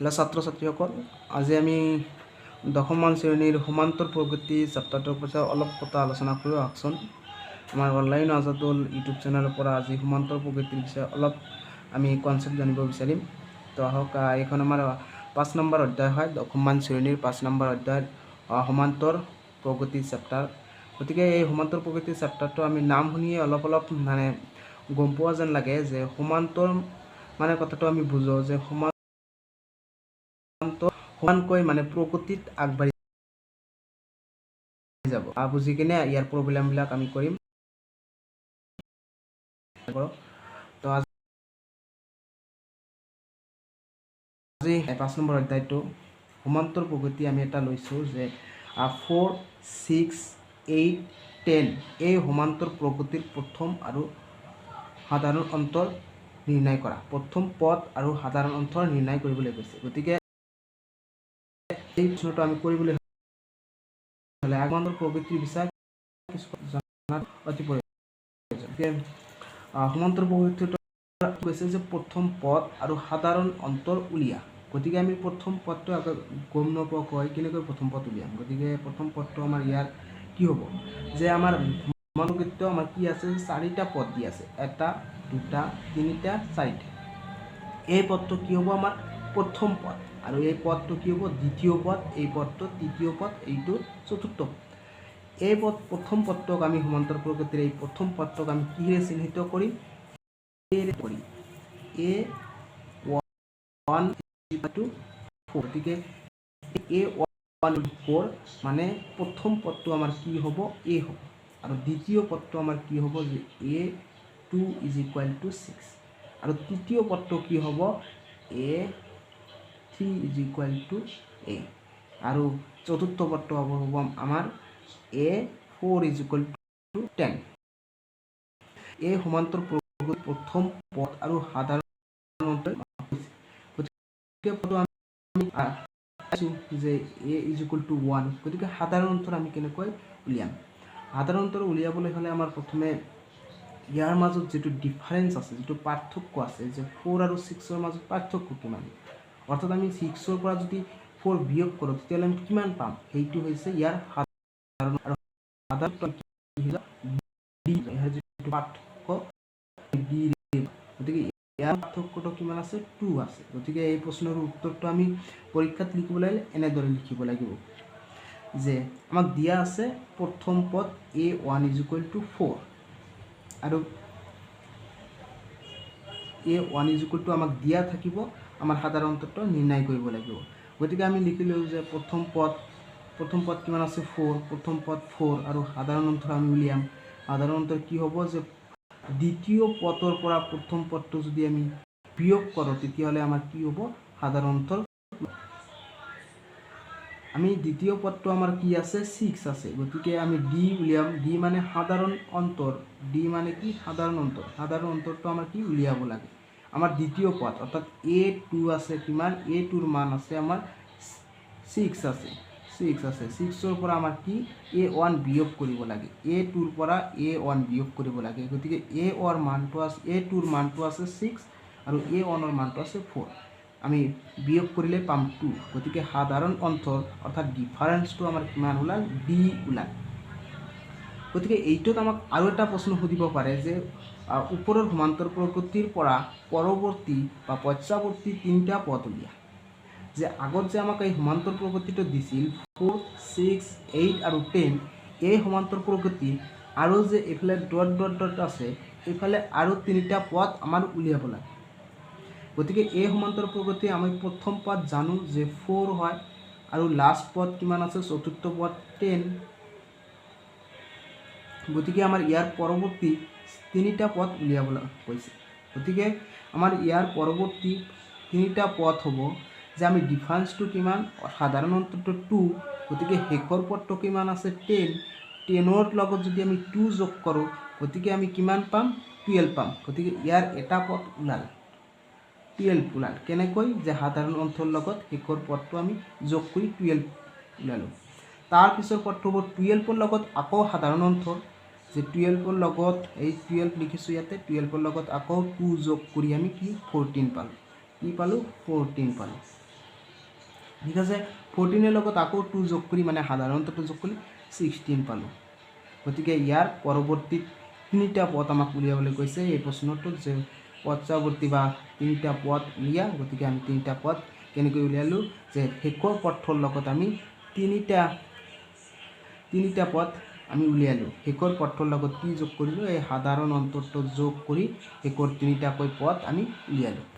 Hello' ছাত্ৰ ছাত্ৰীসকল, আজি আমি দশমমান শ্ৰেণীৰ সমান্তৰ প্ৰগতি চেপ্টাৰটোৰ পিছত অলপ কথা আলোচনা কৰোঁ। আহকচোন আমাৰ অনলাইন আজাদুল ইউটিউব চেনেলৰ পৰা আজি সমান্তৰ প্ৰগতিৰ বিষয়ে অলপ আমি কনচেপ্ট জানিব বিচাৰিম। তো আহক, এইখন আমাৰ 5 নম্বৰ অধ্যায় হয়, দশমমান শ্ৰেণীৰ 5 নম্বৰ অধ্যায়ৰ সমান্তৰ প্ৰগতি চেপ্টাৰ। গতিকে এই সমান্তৰ প্ৰগতি চেপ্টাৰটো আমি নাম শুনিয়ে অলপ মানে গম পোৱা যেন লাগে যে সমান্তৰ মানে কথাটো আমি বুজোঁ যে সমানকৈ মানে প্ৰগতিত আগবাঢ়ি যাব। বুজি কিনে ইয়াৰ প্ৰব্লেমবিলাক আমি কৰিম। তো আজি 5 নম্বৰ অধ্যায়টো সমান্তৰ প্ৰগতি আমি এটা লৈছোঁ যে 4, 6, 8, 10 এই সমান্তৰ প্ৰগতিৰ প্ৰথম আৰু সাধাৰণ অন্তৰ নিৰ্ণয় কৰা। প্ৰথম পদ আৰু সাধাৰণ অন্তৰ নিৰ্ণয় কৰিবলৈ কৈছে। গতিকে এই প্ৰশ্নটো আমি কৰিবলৈ হ'লে সমান্তৰ প্ৰগতিৰ বিষয়ে জনাত অতি প্ৰয়োজন। সমান্তৰ প্ৰগতিটো কৈছে যে প্ৰথম পদ আৰু সাধাৰণ অন্তৰ উলিয়া। গতিকে আমি প্ৰথম পদটো আগত গম নোপোৱাকৈ কেনেকৈ প্ৰথম পদ উলিয়াম। গতিকে প্ৰথম পদটো আমাৰ ইয়াৰ কি হ'ব যে আমাৰ সমান্তৰ আমাৰ কি আছে, 4টা পদ দি আছে, 1, 2, 3, 4টা। এই পদটো কি হ'ব আমাৰ প্ৰথম পদ, আৰু এই পদটো কি হ'ব দ্বিতীয় পদ, এই পদটো তৃতীয় পদ, এইটো চতুৰ্থ পদ। এই প্ৰথম পদটোক আমি সমান্তৰ প্ৰগতিৰ এই প্ৰথম পদটোক আমি কিহেৰে চিহ্নিত কৰিম? A1 to 4। গতিকে A1 4 মানে প্ৰথম পদটো আমাৰ কি হ'ব? A হ'ব। আৰু দ্বিতীয় পদটো আমাৰ কি হ'ব যে A2 = 6। আৰু তৃতীয় পদটো কি হ'ব? A3 = A। আৰু চতুৰ্থ পদটো হ'ব আমাৰ A4 = 10। এই সমান্তৰ প্ৰগতিৰ প্ৰথম পদ আৰু সাধাৰণ অন্তৰ যে A = 1। গতিকে সাধাৰণ অন্তৰ আমি কেনেকৈ উলিয়াম? সাধাৰণ অন্তৰ উলিয়াবলৈ হ'লে আমাৰ প্ৰথমে ইয়াৰ মাজত যিটো ডিফাৰেঞ্চ আছে, যিটো পাৰ্থক্য আছে, যে 4 আৰু 6ৰ মাজত পাৰ্থক্য কিমান, অৰ্থাৎ আমি 6ৰ পৰা যদি 4 বিয়োগ কৰোঁ তেতিয়াহ'লে আমি কিমান পাম, সেইটো হৈছে ইয়াৰ সাধাৰণ। আৰু সাধাৰণ পাৰ্থক্য গতিকে ইয়াৰ পাৰ্থক্যটো কিমান আছে? 2 আছে। গতিকে এই প্ৰশ্নৰ উত্তৰটো আমি পৰীক্ষাত লিখিবলৈ এনেদৰে লিখিব লাগিব যে আমাক দিয়া আছে প্ৰথম পদ A1 = 4 আৰু A1 = আমাক দিয়া থাকিব, আমাৰ সাধাৰণ অন্তৰটো নিৰ্ণয় কৰিব লাগিব। গতিকে আমি লিখিলোঁ যে প্ৰথম পদ কিমান আছে? 4। প্ৰথম পদ 4 আৰু সাধাৰণ অন্তৰ আমি উলিয়াম। সাধাৰণ অন্তৰ কি হ'ব যে দ্বিতীয় পদৰ পৰা প্ৰথম পদটো যদি আমি বিয়োগ কৰোঁ তেতিয়াহ'লে আমাৰ কি হ'ব? সাধাৰণ অন্তৰ। আমি দ্বিতীয় পদটো আমাৰ কি আছে? 6 আছে। গতিকে আমি ডি উলিয়াম। ডি মানে সাধাৰণ অন্তৰ। ডি মানে কি? সাধাৰণ অন্তৰ। সাধাৰণ অন্তৰটো আমাৰ কি উলিয়াব লাগে? আমাৰ দ্বিতীয় পদ অৰ্থাৎ A2 আছে কিমান? A2ৰ মান আছে আমাৰ 6 আছে। 6ৰ পৰা আমাৰ কি? A1 বিয়োগ কৰিব লাগে। A2ৰ পৰা A1 বিয়োগ কৰিব লাগে। গতিকে A2ৰ মানটো আছে 6 আৰু A1ৰ মানটো আছে 4। আমি বিয়োগ কৰিলে পাম 2। গতিকে সাধাৰণ অন্তৰ অৰ্থাৎ ডিফাৰেঞ্চটো আমাৰ কিমান ওলাল? ডি ওলাল। গতিকে এইটোত আমাক আৰু এটা প্ৰশ্ন সুধিব পাৰে যে ওপৰৰ সমান্তৰ প্ৰগতিৰ পৰা পৰৱৰ্তী বা পশ্চাৱৰ্তী 3টা পদ উলিয়া। যে আগত যে আমাক এই সমান্তৰ প্ৰগতিটো দিছিল 4, 6, 8 আৰু 10, এই সমান্তৰ প্ৰগতি আৰু যে এইফালে ডট আছে, এইফালে আৰু 3টা পদ আমাৰ উলিয়াব লাগে। গতিকে এই সমান্তৰ প্ৰগতি আমি প্ৰথম পদ জানো যে 4 হয়, আৰু লাষ্ট পদ কিমান আছে? চতুৰ্থ পদ 10। গতিকে আমাৰ ইয়াৰ পৰৱৰ্তী 3টা পদ উলিয়াব কৈছে। গতিকে আমাৰ ইয়াৰ পৰৱৰ্তী 3টা পদ হ'ব যে আমি ডিফাৰেঞ্চটো কিমান? সাধাৰণ অন্তৰটো 2। গতিকে শেষৰ পদটো কিমান আছে? 10। 10ৰ লগত যদি আমি 2 যোগ কৰোঁ গতিকে আমি কিমান পাম? 12 পাম। গতিকে ইয়াৰ এটা পদ ওলাল, 12 ওলাল। কেনেকৈ? যে সাধাৰণ অন্তৰ লগত শেষৰ পদটো আমি যোগ কৰি 12 ওলালোঁ। তাৰপিছৰ পদটো হ'ব 12ৰ লগত আকৌ সাধাৰণ অন্তৰ, যে 12ৰ লগত এই 12 লিখিছোঁ ইয়াতে, 12ৰ লগত আকৌ 2 যোগ কৰি আমি কি? 14 পালোঁ। কি পালোঁ? 14 পালোঁ। ঠিক আছে 14 লগত আকৌ 2 যোগ কৰি মানে সাধাৰণ অন্তৰটো যোগ কৰি 16 পালোঁ গতিকে ইয়াৰ পৰৱৰ্তী তিনিটা পদ আমাক উলিয়াবলৈ কৈছে এই প্ৰশ্নটোত যে পশ্চাৱৰ্তী বা তিনিটা পদ উলিয়া গতিকে আমি তিনিটা পদ কেনেকৈ উলিয়ালোঁ যে শেষৰ পদটোৰ লগত আমি তিনিটা পদ আমি উলিয়ালোঁ শেষৰ পদটোৰ লগত কি যোগ কৰিলোঁ এই সাধাৰণ অন্তৰটো যোগ কৰি শেষৰ তিনিটাকৈ পদ আমি উলিয়ালোঁ